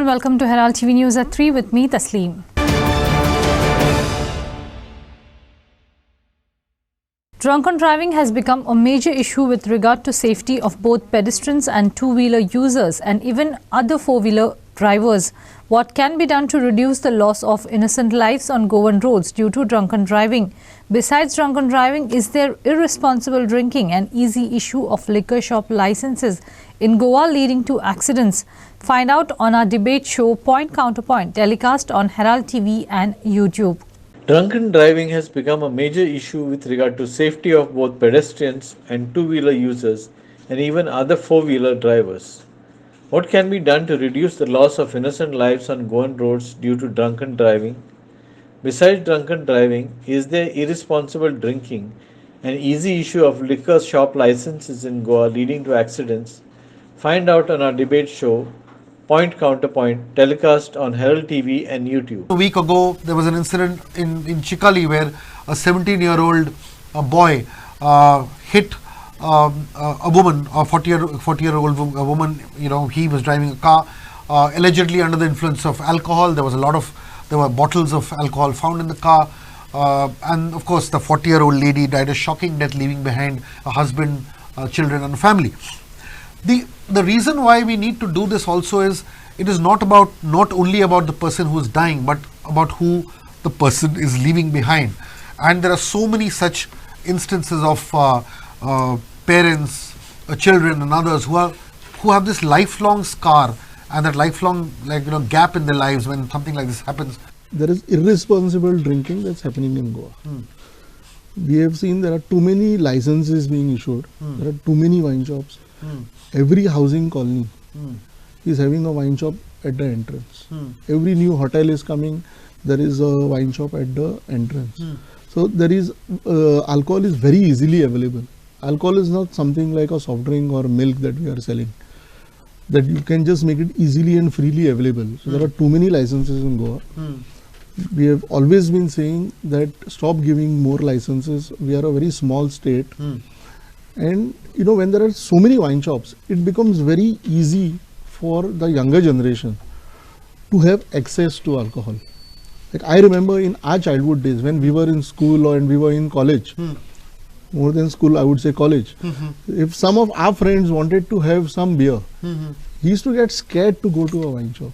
and welcome to Herald TV News at 3 with me, Tasleem. Drunken driving has become a major issue with regard to safety of both pedestrians and two-wheeler users and even other four-wheeler drivers. What can be done to reduce the loss of innocent lives on Goan roads due to drunken driving? Besides drunken driving, is there irresponsible drinking, an easy issue of liquor shop licenses in Goa leading to accidents? Find out on our debate show Point Counterpoint, telecast on Herald TV and YouTube. Drunken driving has become a major issue with regard to safety of both pedestrians and two-wheeler users and even other four-wheeler drivers. What can be done to reduce the loss of innocent lives on Goan roads due to drunken driving? Besides drunken driving, is there irresponsible drinking, an easy issue of liquor shop licenses in Goa leading to accidents? Find out on our debate show Point Counterpoint, telecast on Herald TV and YouTube. A week ago, there was an incident in Chikali where a 17-year-old boy hit a woman, a 40-year-old woman. You know, he was driving a car, allegedly under the influence of alcohol. There were bottles of alcohol found in the car, and of course, the 40-year-old lady died a shocking death, leaving behind a husband, children, and a family. The reason why we need to do this also is it is not only about the person who is dying, but about who the person is leaving behind. And there are so many such instances of parents, children, and others who have this lifelong scar and that lifelong gap in their lives when something like this happens. There is irresponsible drinking that's happening in Goa. We have seen there are too many licenses being issued. There are too many wine shops. Every housing colony is having a wine shop at the entrance. Every new hotel is coming, there is a wine shop at the entrance. So there is alcohol is very easily available. Alcohol is not something like a soft drink or milk that we are selling, that you can just make it easily and freely available. So there are too many licenses in Goa. We have always been saying that stop giving more licenses. We are a very small state. And you know, when there are so many wine shops, it becomes very easy for the younger generation to have access to alcohol. Like I remember in our childhood days when we were in school and we were in college, more than school I would say college, if some of our friends wanted to have some beer, he used to get scared to go to a wine shop.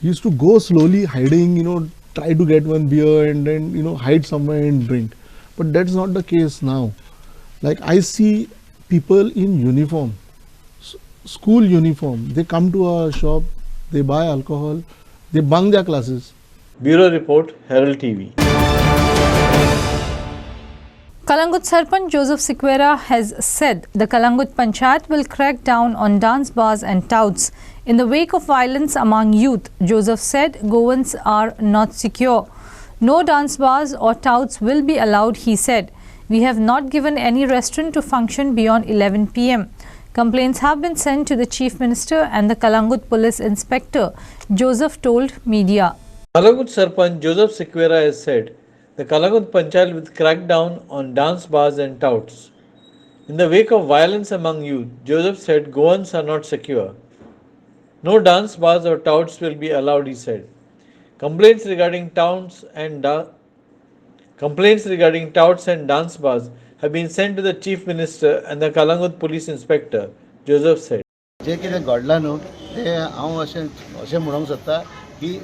He used to go slowly hiding, try to get one beer and then hide somewhere and drink. But that's not the case now. Like I see people in uniform, school uniform, they come to our shop, they buy alcohol, they bunk their classes. Bureau Report, Herald TV. Kalangut Sarpanch Joseph Sequeira has said the Kalangut Panchayat will crack down on dance bars and touts. In the wake of violence among youth, Joseph said Goans are not secure. No dance bars or touts will be allowed, he said. We have not given any restaurant to function beyond 11 p.m. Complaints have been sent to the Chief Minister and the Kalangut Police Inspector, Joseph told media. Kalangut Sarpanch Joseph Sequeira has said the Kalangut Panchayat will crack down on dance bars and touts. In the wake of violence among youth, Joseph said Goans are not secure. No dance bars or touts will be allowed, he said. Complaints regarding touts and dance bars have been sent to the Chief Minister and the Kalangut Police Inspector, Joseph said. जे कितें घडलां न्हू तें हांव अशें म्हणूंक सोदतां की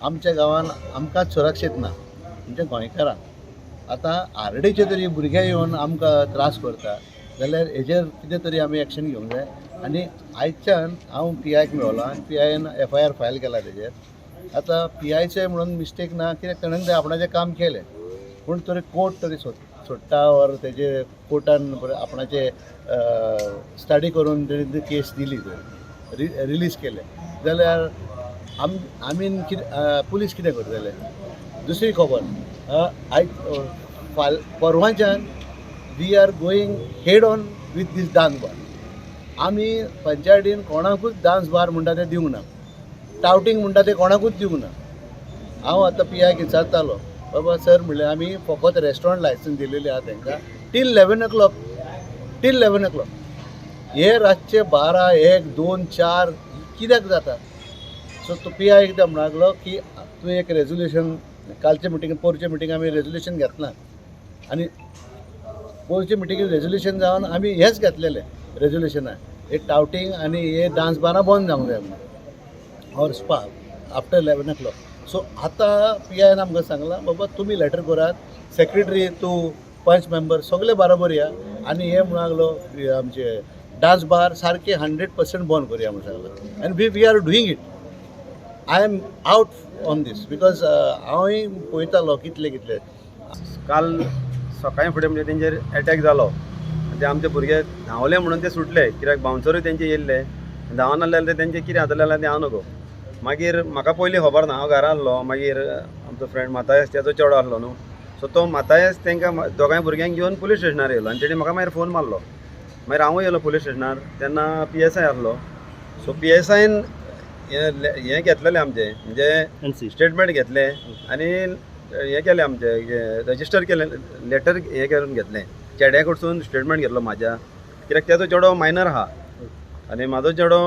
आमच्या गांवान आमकांच सुरक्षीत ना म्हणजे गोंयकारांक आतां आरडेचे तरी भुरगे येवन आमकां त्रास करता जाल्यार हेजेर कितें तरी आमी एक्शन घेवंक जाय आनी आयच्यान हांव PIक मेळ्ळो आनी PIन FIR फायल केला तेजेर आतां PIचें म्हणून मिस्टेक ना कित्याक ताणें तें आपणाचें काम केलें पूण तरी कोर्ट तरी सोडटा और तेजे कोर्टान आपणाचे स्टडी करून तेणी केस दिली तर रिलीज केले जाल्यार आमीन पुलीस कितें करतले. दुसरी खबर परवांच्यान we are going head on with this dance bar. आमी पंचायतीन कोणाकूच डान्स बार म्हणटा ते दिवंक ना, टावटींग म्हणटा ते कोणाकूच दिवंक ना. हांव आतां PIक विचारतालो बाबा सर म्हणलें आमी फकत रेस्टॉरंट लायसन्स दिलेली आहा तांकां टील 11 o'clock. हे रातचे 12, 1, 2, 4 कित्याक जाता. सो तो PI एकदां म्हणूंक लागलो की तुवें एक रेजोल्युशन कालचे मिटींग पोरचे मिटींग आमी रेजोल्युशन घेतला आनी पोरचे मिटींगेन रेजोल्युशन जावन आमी हेच घेतलेले रेजोल्युशनान हे टावटींग आनी हे डान्स बारां बंद जावंक जाय म्हणून और स्पा आफ्टर 11 o'clock. सो आतां PIन आमकां सांगलां बाबा तुमी लेटर करात सेक्रेटरी तूं पंच मेंबर सगळे बरोबर या आनी हे म्हणूंक लागलो आमचे डान्स बार सारके 100% बंद करुया म्हणून सांगलां आनी we are doing it. I am out on this because हांवूय पळयतालो कितले काल सकाळी फुडें म्हणजे तेंचेर अटॅक जालो ते आमचे भुरगे धांवले म्हणून ते सुटले कित्याक बाउन्सरूय तेंचे येयल्ले धांवन आसलेले ते तेंचे कितें जातलें जाल्यार तें हांव नगो. मागीर म्हाका पयलीं खबर ना हांव घरा आसलो मागीर आमचो फ्रेंड मातायस त्याचो चेडो आसलो न्हू सो तो मातायस तांकां दोगांय भुरग्यांक घेवन पुलीस स्टेशनार येयलो आनी तेणी म्हाका मागीर फोन मारलो. मागीर हांवूय येयलो पुलीस स्टेशनार तेन्ना PSI आसलो. सो PSIन हें घेतलेलें आमचें म्हणजे स्टेटमेंट घेतले आनी हें केलें आमचें रजिस्टर केलें लेटर हें करून घेतलें चेड्या कडसून स्टेटमेंट घेतलो म्हाज्या कित्याक तेजो चेडो मायनर आहा आनी म्हाजो चेडो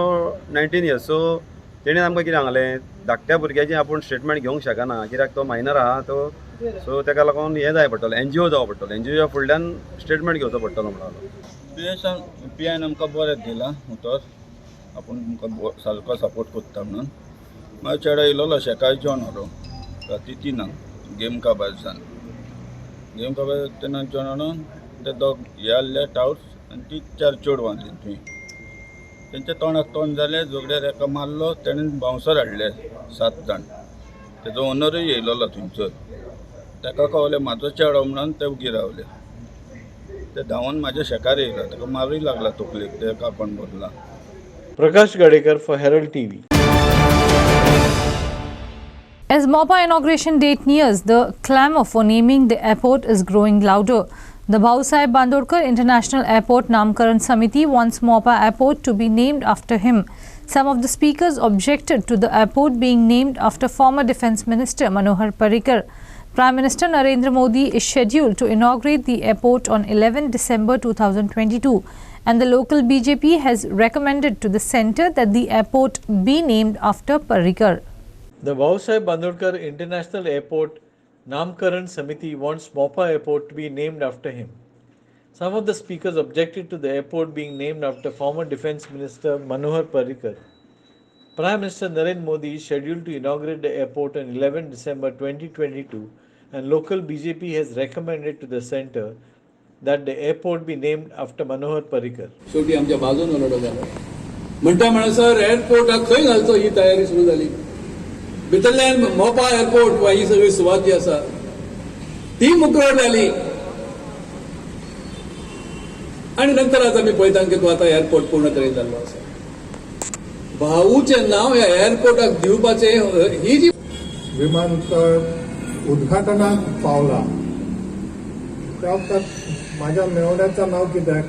19 years. सो तेणें आमकां कितें सांगलें धाकट्या भुरग्याची आपूण स्टेटमेंट घेवंक शकना कित्याक तो मायनर आहा तो सो ताका लागून हें जाय पडटलें NGO जावं पडटलें NGO फुडल्यान स्टेटमेंट घेवचो पडटलो म्हणून. PIन आमकां बरें दिलां उतर आपूण तुमकां सारको सपोर्ट करता म्हणून. म्हाजो चेडो येयलो शेकाय जॉन व्हरो राती 3 गेम काबारसान गेम काबार तेन्ना जॉन व्हरून ते दोग हे आहले टावट्स आनी ती 4 चेडवां थंय तेंच्या तोंडाक तोंड जालें झगड्यार एका मारलो तेणेन बाउन्सर हाडले 7 जाण तेजो ओनरूय येयलो थंयचो ताका कळलें म्हाजो चेडो म्हणून ते उगी रावले ते धांवन म्हाज्या शेकार येयला ताका मारूय लागला तकलेक ते कापण भरला. Prakash Gadekar for Herald TV. As MOPA inauguration date nears, the clamour for naming the airport is growing louder. The Bhausaheb Bandodkar International Airport Namkaran Samiti wants MOPA airport to be named after him. Some of the speakers objected to the airport being named after former Defence Minister Manohar Parrikar. Prime Minister Narendra Modi is scheduled to inaugurate the airport on 11 December 2022, and the local BJP has recommended to the centre that the airport be named after Parrikar. The Bhausaheb Bandodkar International Airport Namkaran Samiti wants MOPA airport to be named after him. Some of the speakers objected to the airport being named after former Defence Minister Manohar Parrikar. Prime Minister Narendra Modi is scheduled to inaugurate the airport on 11 December 2022, and local BJP has recommended to the centre that the airport be named after Manohar Parrikar. शेवटी आमच्या बाजून उलटो जालो म्हणटा म्हणसर एअरपोर्टाक खंय घालचो ही तयारी सुरू जाली. भितरल्यान मोपा एअरपोर्ट वा ही सगळी सुवात जी आसा ती मुकरड जाली आनी नंतर आतां आमी पळयता की तो आतां एअरपोर्ट पूर्ण तरेन जाल्लो आसा. भाऊचें नांव ह्या एअरपोर्टाक दिवपाचें ही जी विमानतळ उद्घाटनाक पावला त्या माझ्या मेवण्याचं नाव कित्याक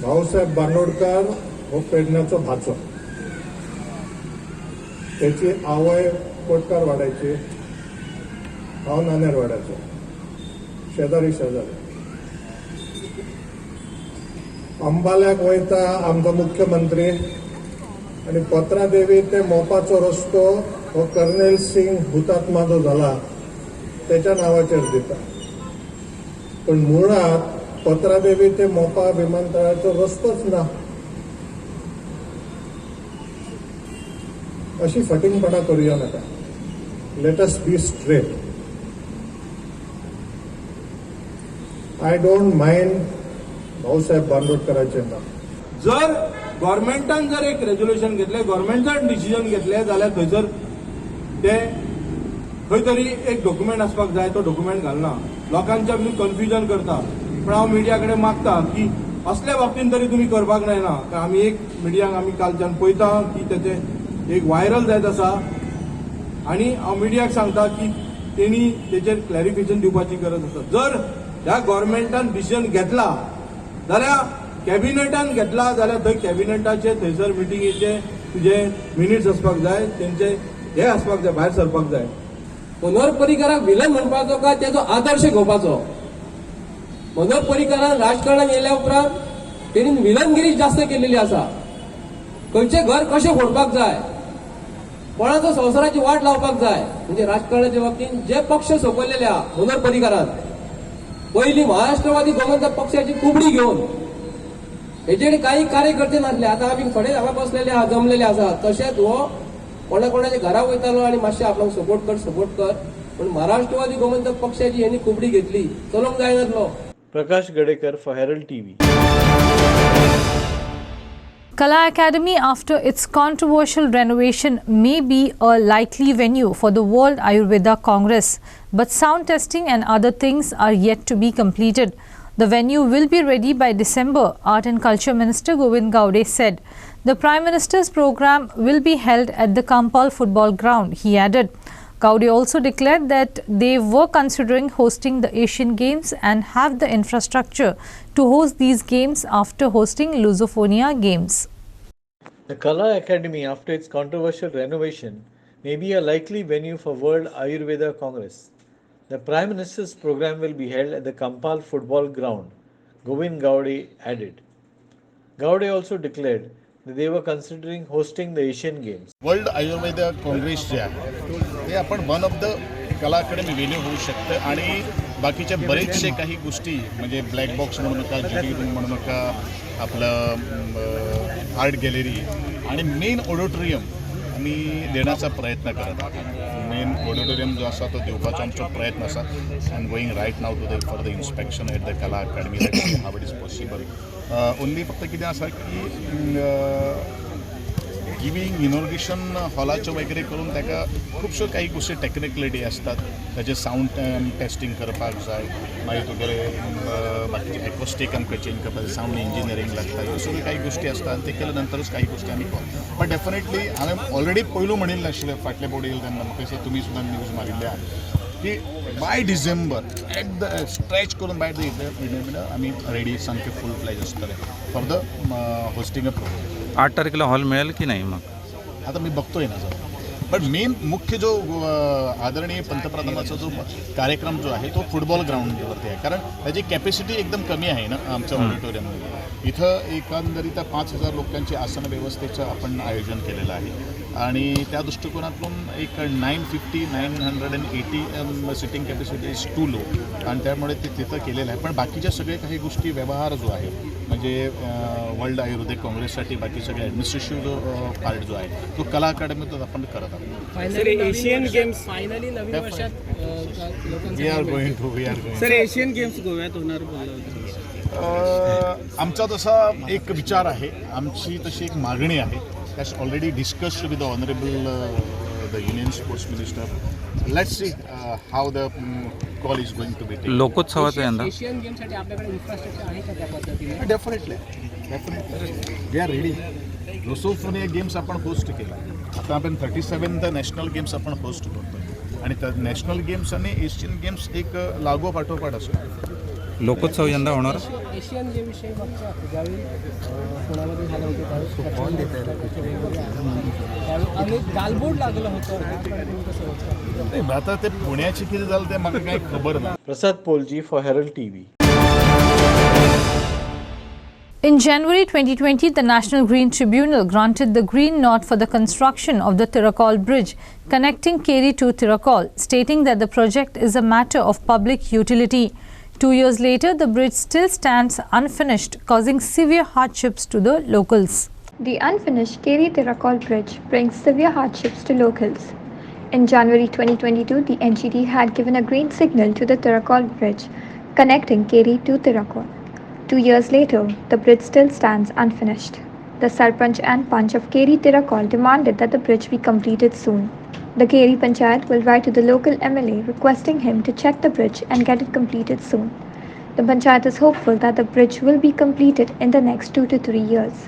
भाऊसाहेब बांदोडकर हो पेडण्याचो भाचो त्याची आवय कोटकार वाड्याची हांव नानेर वाड्याचो शेजारी अंबाल्याक वयता आमचो मुख्यमंत्री आणि पत्रादेवी ते मोपाचो रस्तो हो कर्नल सिंग हुतात्मा जो झाला त्याच्या नावाचेर दिता पण मुळात पत्रादेवी ते मोपा विमानतळाचो रस्तोच ना अशी फटिंगपणा करूया नका. Let us be straight. I don't mind Bhausaheb बांदोडकरांचे नाव. जर गव्हर्नमेंटान जर एक रेजोल्युशन घेतले गव्हर्नमेंटान डिसिजन घेतले जाल्यार थंयसर ते खंय तरी एक डॉक्युमेंट आसपाक जाय. तो डॉक्युमेंट घालना लोकांच्या कन्फ्युजन करता. पण हांव मिडिया कडेन मागता की असल्या बाबतींत तरी तुमी करपाक जायना. आमी एक मिडियाक आमी कालच्यान पळयता की तेचे एक व्हायरल जायत आसा आनी हांव मिडियाक सांगता की तेणी तेचेर क्लॅरिफिकेशन दिवपाची गरज आसा. जर ह्या गव्हर्नमेंटान डिसिजन घेतला जाल्यार कॅबिनेटान घेतला जाल्यार थंय कॅबिनेटाचे थंयसर मिटिंगेचे तुजे मिनिट्स आसपाक जाय तेंचे हे आसपाक जाय भायर सरपाक जाय. मनोहर पर्रीकराक विलन म्हणपाचो काय तेजो आदर्श घेवपाचो. मनोहर पर्रीकरान राजकारणात येयल्या उपरांत तेणीन विलनगिरी जास्त केलेली आसा. खंयचें घर कशें फोडपाक जाय, कोणाचो संवसाराची वाट लावपाक जाय, म्हणजे राजकारणाच्या बाबतीत जे पक्ष सोपयलेले आहा मनोहर पर्रीकारान पयली महाराष्ट्रवादी गोमंतक पक्षाची कुबडी घेवन हेचेर काही कार्यकर्ते नासले. आता आमी थोडे हांगा बसलेले आहा, जमलेले आसा. तशेंच हो कोणाच्या घरा वयतालो आनी मातशें आपणाक सपोर्ट कर पण महाराष्ट्रवादी गोमंतक पक्षाची यांनी कुबडी घेतली, चलोवंक जायनासलो. Prakash Gadekar for Herald TV. Kala Academy, after its controversial renovation, may be a likely venue for the World Ayurveda Congress, but sound testing and other things are yet to be completed. The venue will be ready by December, Art and Culture Minister Govind Gaude said. The Prime Minister's program will be held at the Kampal football ground, he added. Gaude also declared that they were considering hosting the Asian Games and have the infrastructure to host these games after hosting Lusophonia Games. The Kala Academy, after its controversial renovation, may be a likely venue for World Ayurveda Congress. The Prime Minister's program will be held at the Kampal football ground, Govind Gaude added. Gaude also declared that they were considering hosting the Asian Games. World Ayurveda Congress जे आहे ते आपण one of the Kala Academy venue होऊ शकतं आणि बाकीचे बरेचसे काही गोष्टी म्हणजे ब्लॅक बॉक्स म्हणू नका, ज्युरी रूम म्हणू नका, आपलं आर्ट गॅलरी आणि मेन ऑडिटोरियम आम्ही देण्याचा प्रयत्न करत आहोत. मेन ऑडिटोरियम जो असा तो दिवपाचो आमचो प्रयत्न असा. I am going right now to the for the inspection at the Kala Academy how it is possible. Only फक्त कितें आसा की गिविंग इनॉग्रेशन हॉलाचो वगैरे करून ताका खुबश्यो काही गोष्टी टेक्निकलिटी असतात. त्याचे साऊंड टेस्टिंग करपाक जाय, मागीर तुगेले बाकीचे एक्वस्टीक आमकां चेंज करपाक साऊंड इंजिनियरींग लागता, ह्यो सगळ्यो काही गोष्टी असतात आणि ते केल्या नंतरच काही गोष्टी आमी करता. बट डेफिनेटली हांवें ऑलरेडी पयलू म्हणिल्लें आशिल्लें फाटले बोर्ड येयले तेन्ना म्हाका दिसता तुमी सुद्दां न्यूज मारिल्ले आहा की by December at the stretch करून बाय द आमी रेडी सामके फूल फ्लॅज आसतले for the hosting a program. 8 तारखेला हॉल मिळेल की नाही मग आता मी बघतोय ना जरा. बट मेन मुख्य जो आदरणीय पंतप्रधानाचा जो कार्यक्रम जो आहे तो फुटबॉल ग्राउंडवरती आहे, कारण त्याची कॅपॅसिटी एकदम कमी आहे ना आमच्या ऑडिटोरियममध्ये. इथं एकंदरीत 5,000 लोकांची आसन व्यवस्थेचं आपण आयोजन केलेलं आहे आणि त्या दृष्टिकोनातून एक 980 sitting capacity is to low आणि त्यामुळे ते तिथं केलेलं आहे. पण बाकीच्या सगळे काही गोष्टी व्यवहार जो आहे म्हणजे वर्ल्ड आयुर्वेदिक काँग्रेससाठी बाकी सगळे ॲडमिनिस्ट्रेटिव्ह जो पार्ट जो आहे तो कला अकॅडमीतच आपण करत आहोत. एशियन गेम्स फायनली नवीन वर्षात we are going sir Asian games गोव्यात होणार आमचा तसा एक विचार आहे, आमची तशी एक मागणी आहे. That's already discussed with the honourable the union sports minister. Let's see how the call is going to be taken. लोकोत्सवाचं यंदा एशियन गेम्ससाठी आपल्याकडे इन्फ्रास्ट्रक्चर आहे का त्या पद्धतीने? Definitely we are ready. Lusofonia Games आपण होस्ट केला, आता आपण 37th नॅशनल गेम्स आपण होस्ट करतो आणि त्या नॅशनल गेम्स आणि एशियन गेम्स एक लागोपाठोपाठ असतो. लोकोत्सव यंदा होणार. एशियन गेम विषयी मागच्या ज्यावेळी पुण्यामध्ये झालं होतं त्यावेळी अनेक गालबोट लागलं होतं. नाही आता ते पुण्याची किती झालं ते मला काही खबर नाही. Prasad Polji for Herald TV. In January 2020, the National Green Tribunal granted the green nod for the construction of the Tiracol Bridge connecting Keri to Tiracol, stating that the project is a matter of public utility. 2 years later, the bridge still stands unfinished, causing severe hardships to the locals. The unfinished Keri-Tiracol bridge brings severe hardships to locals. In January 2022, the NGT had given a green signal to the Tiracol bridge connecting Keri to Tiracol. 2 years later, the bridge still stands unfinished. The Sarpanch and Panch of Keri-Tiracol demanded that the bridge be completed soon. The Keri Panchayat will write to the local MLA requesting him to check the bridge and get it completed soon. The Panchayat is hopeful that the bridge will be completed in the next 2 to 3 years.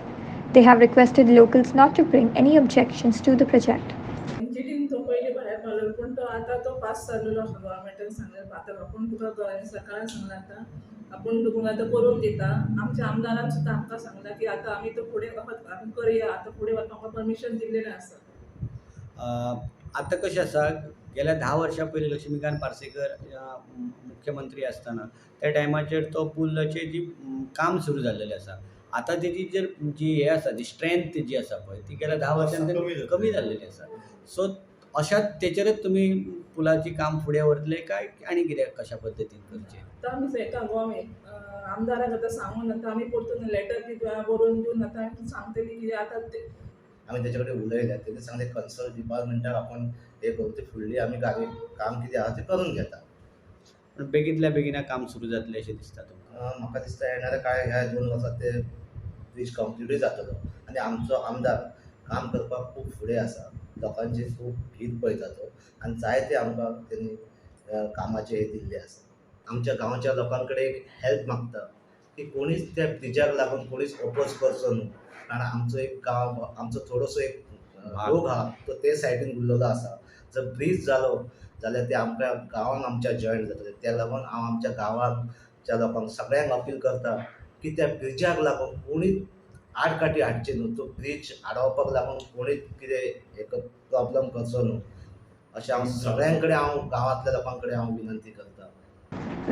They have requested locals not to bring any objections to the project. पण तो आता तो पास जाल्लो गव्हर्मेंटान सांगलें आतां आपण तुका सरकारान सांगलां आतां आपण तुका आतां करून दिता. आमच्या आमदारान सुद्दां आमकां सांगलां की आतां आमी तो फुडें आमी करया, आतां फुडें वचपाक परमिशन दिल्लेलें आसा. आतां कशें आसा गेल्या 10 वर्सां पयलीं लक्ष्मीकांत पार्सेकर मुख्यमंत्री आसतना त्या टायमाचेर तो पुलाचें जी काम सुरू जाल्लेलें आसा आता तेजी जर जी हे आसा ती स्ट्रेंथ जी आसा पळय ती गेल्या 10 वर्सांनी कमी जाल्लेली आसा. सो अशाच तेचेरच तुमी पुलाची काम फुडें व्हरतले काय आनी कितें कशा पद्दतीन करचें? आतां आमी पळयता गोवमेंट आमदाराक आतां सांगून आतां आमी परतून लेटर बी बरोवन दिवन आतां सांगतली कितें आतां ते आमी तेचे कडेन उलयल्या तेणी सांगले कन्सर्न डिपार्टमेंटाक आपण हे करू ते फुडली आमी काम कितें आहा तें करून घेता. पण बेगींतल्या बेगिना काम सुरू जातलें अशें दिसता तुमकां? म्हाका दिसता येणाऱ्या ह्या 2 वर्सांत ते ब्रीज कंप्लीटूय जातलो आनी आमचो आमदार काम करपाक खूब फुडें आसा. लोकांची खूब हीत पळयता तो आनी जायते आमकां तेणी कामाचे हे दिल्ले आसा. आमच्या गांवच्या लोकां कडेन एक हेल्प मागता की कोणीच त्या ब्रिजाक लागून कोणीच ओपोज करचो न्हू, कारण आमचो एक गांव आमचो थोडोसो एक लोक आहा तो ते सायडीन उरलेलो आसा. जर ब्रीज जालो जाल्यार ते आमच्या गांवांक आमच्या जॉयन जातले. त्या लागून हांव आमच्या गांवांच्या लोकांक सगळ्यांक अपील करता की त्या ब्रिजाक लागून कोणीच आडकाठी हाडची न्हू. तो ब्रीज आडोवपाक लागून कोणीच कितें एक प्रॉब्लम करचो न्हू अशें हांव सगळ्यां कडेन हांव गांवांतल्या लोकां कडेन हांव विनंती करता.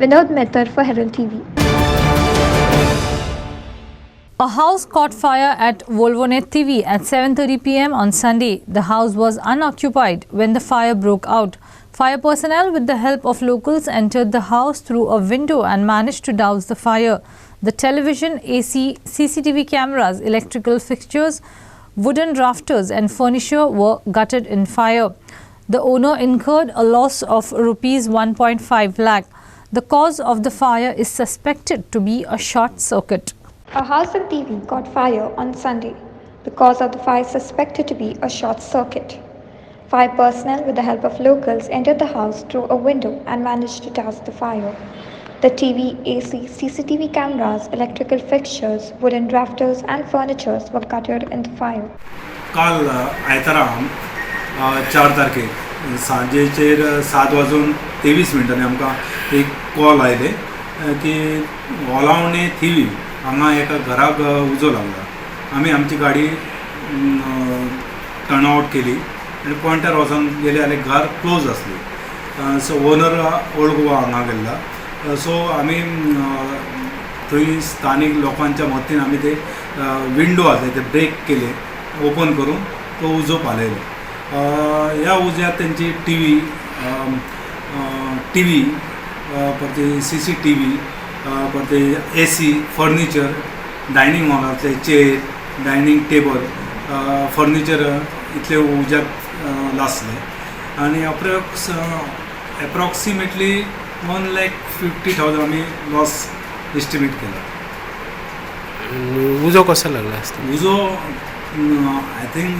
Vinod Mehtar for Herald TV. A house caught fire at Volvonet TV at 7:30 p.m. on Sunday. The house was unoccupied when the fire broke out. Fire personnel with the help of locals entered the house through a window and managed to douse the fire. The television, AC, CCTV cameras, electrical fixtures, wooden rafters and furniture were gutted in fire. The owner incurred a loss of rupees 1.5 lakh. The cause of the fire is suspected to be a short circuit. A house and TV caught fire on Sunday. The cause of the fire is suspected to be a short circuit. Fire personnel with the help of locals entered the house through a window and managed to douse the fire. The TV, AC, CCTV cameras, electrical fixtures, wooden rafters and furniture were gutted in the fire. काल आयतारा 4 तारखेक सांजेचेर 7:23 आमकां एक call आयले की ओलावणे थिवी हांगा एका घराक उजो लागला. आमी आमची गाडी टर्न आउट केली आनी पॉयंटार वचून गेले जाल्यार घर क्लोज आसली. सो ओनर ओल्ड गोवा हांगा गेल्ला. सो आमी थंय स्थानीक लोकांच्या मदतीन आमी ते विंडो आसले ते ब्रेक केले, ओपन करून तो उजो पालयलो. ह्या उज्यात तेंची टी व्ही परते CCTV परते AC, फर्निचर, डायनींग हॉलांतले चेर, डायनींग टेबल, फर्निचर इतले उज्याक लासले आनी एप्रॉक्सिमेटली 1,50,000 आमी लॉस एस्टिमेट केला. उजो कसो लागला आसता? उजो आय थिंक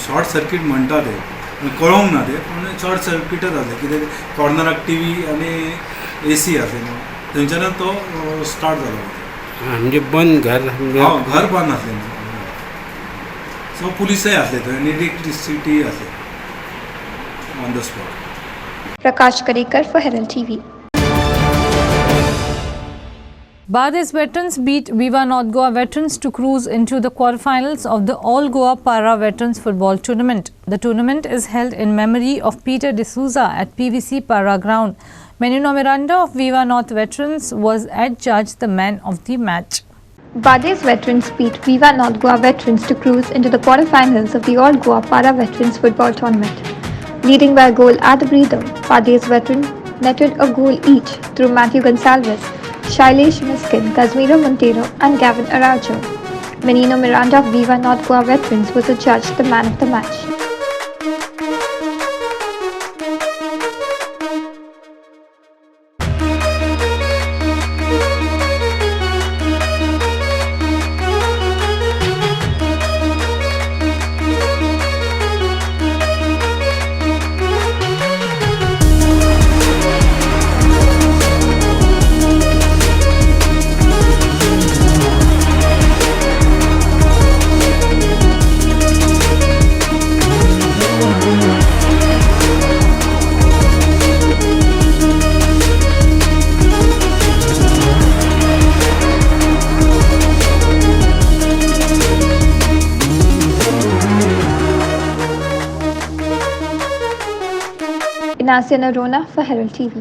शॉर्ट सर्कीट म्हणटा ते, कळोंक ना ते, पूण शॉर्ट सर्किटच आसले कित्याक कॉर्नराक TV आनी AC आसले न्हू थंयच्यानच तो स्टार्ट जालो. म्हणजे बंद घर घर बंद आसलें न्हू. सो पुलिसय आसले थंय आनी इलेक्ट्रिसिटी आसली on the spot. Prakash Karikar for Herald TV. Bades veterans beat Viva North Goa veterans to cruise into the quarterfinals of the All Goa Para Veterans Football Tournament. The tournament is held in memory of Peter D'Souza at PVC Para Ground. Menino Miranda of Viva North Veterans was adjudged the man of the match. Bades veterans beat Viva North Goa veterans to cruise into the quarterfinals of the All Goa Para Veterans Football Tournament. Leading by a goal at the breather, Bades veteran netted a goal each through Matthew Gonsalves, Shailesh Miskin, Casimiro Montero and Gavin Araujo. Menino Miranda of Viva North Goa veterans was adjudged the man of the match. Ignacio Narona for Herald TV.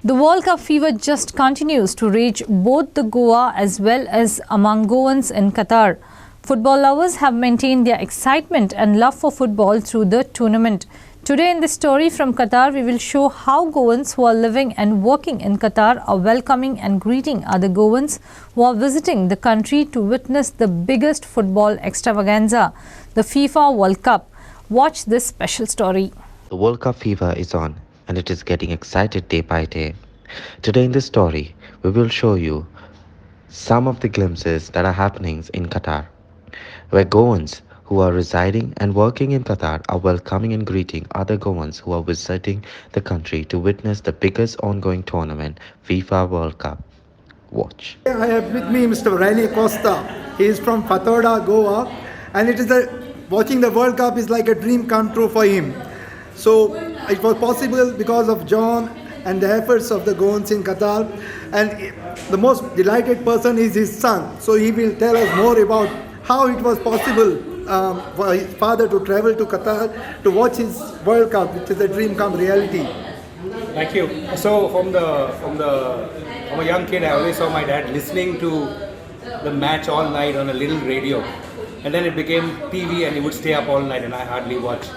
The World Cup fever just continues to rage both the Goa as well as among Goans in Qatar. Football lovers have maintained their excitement and love for football through the tournament. Today in this story from Qatar, we will show how Goans who are living and working in Qatar are welcoming and greeting other Goans who are visiting the country to witness the biggest football extravaganza, the FIFA World Cup. Watch this special story. The World Cup fever is on, and it is getting excited day by day. Today in this story, we will show you some of the glimpses that are happening in Qatar, where Goans who are residing and working in Qatar are welcoming and greeting other Goans who are visiting the country to witness the biggest ongoing tournament, FIFA World Cup. Watch. I have with me Mr. Riley Costa. He is from Fatorda, Goa, and watching the World Cup is like a dream come true for him. So it was possible because of John and the efforts of the Goans in Qatar, and the most delighted person is his son. So he will tell us more about how it was possible for his father to travel to Qatar to watch his World Cup, which is a dream come reality. Thank you. So from a young kid, I always saw my dad listening to the match all night on a little radio, and then it became TV, and he would stay up all night, and I hardly watched.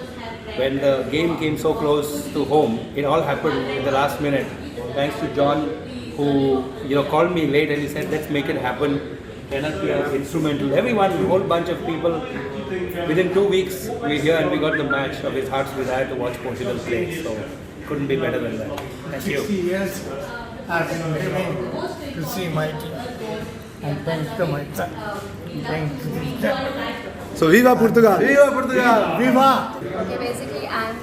When the game came so close to home, it all happened in the last minute. Thanks to John, who called me late and he said, "Let's make it happen." NLP was instrumental. Everyone, a whole bunch of people. Within 2 weeks, we're here and we got the match of his heart's desire to watch Portugal play. So couldn't be better than that. Thank you. 60 years I've been living to see my team, and thanks to my son. Thanks to his dad. So viva Portugal! Viva Portugal! Viva! Okay, basically I'm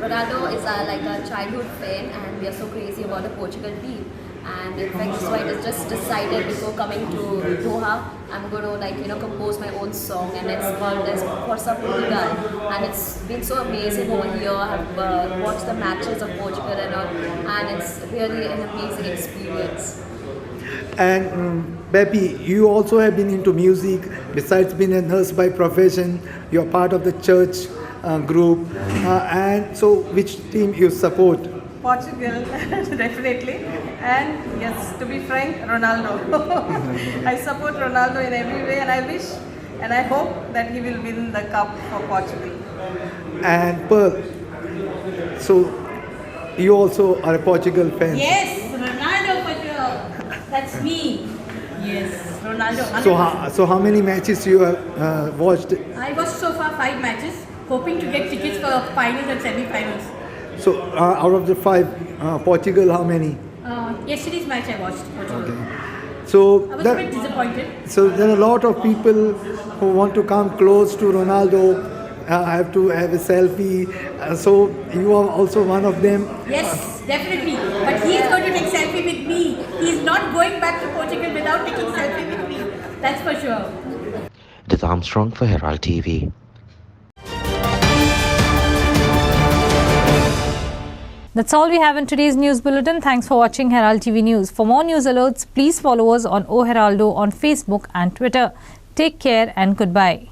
Ronaldo is like a childhood friend, and we are so crazy about the Portugal team. And in fact, so I just decided before coming to Doha, I'm going to compose my own song, and it's called as Força Portugal. And it's been so amazing over here. I've watched the matches of Portugal and all, and it's really an amazing experience. And Pepe, you also have been into music. Besides being a nurse by profession, you're part of the church group. And so, which team you support? Portugal, definitely. And yes, to be frank, Ronaldo. I support Ronaldo in every way, and I wish and I hope that he will win the cup for Portugal. And Pearl, so you also are a Portugal fan? Yes, Ronaldo for sure. That's me. Yes, Ronaldo. So how many matches you have watched? I watched so far 5 matches, hoping to get tickets for finals and semi-finals. So out of the 5, Portugal, how many? Yesterday's match I watched Portugal. Okay. So I was a bit disappointed. So there are a lot of people who want to come close to Ronaldo, have to have a selfie. So you are also one of them. Yes, definitely. But he is going to take selfie with me. He is not going back to Portugal without taking selfie with me. That's for sure. It is Armstrong for Herald TV. That's all we have in today's news bulletin. Thanks for watching Herald TV News. For more news alerts, please follow us on O Heraldo on Facebook and Twitter. Take care and goodbye.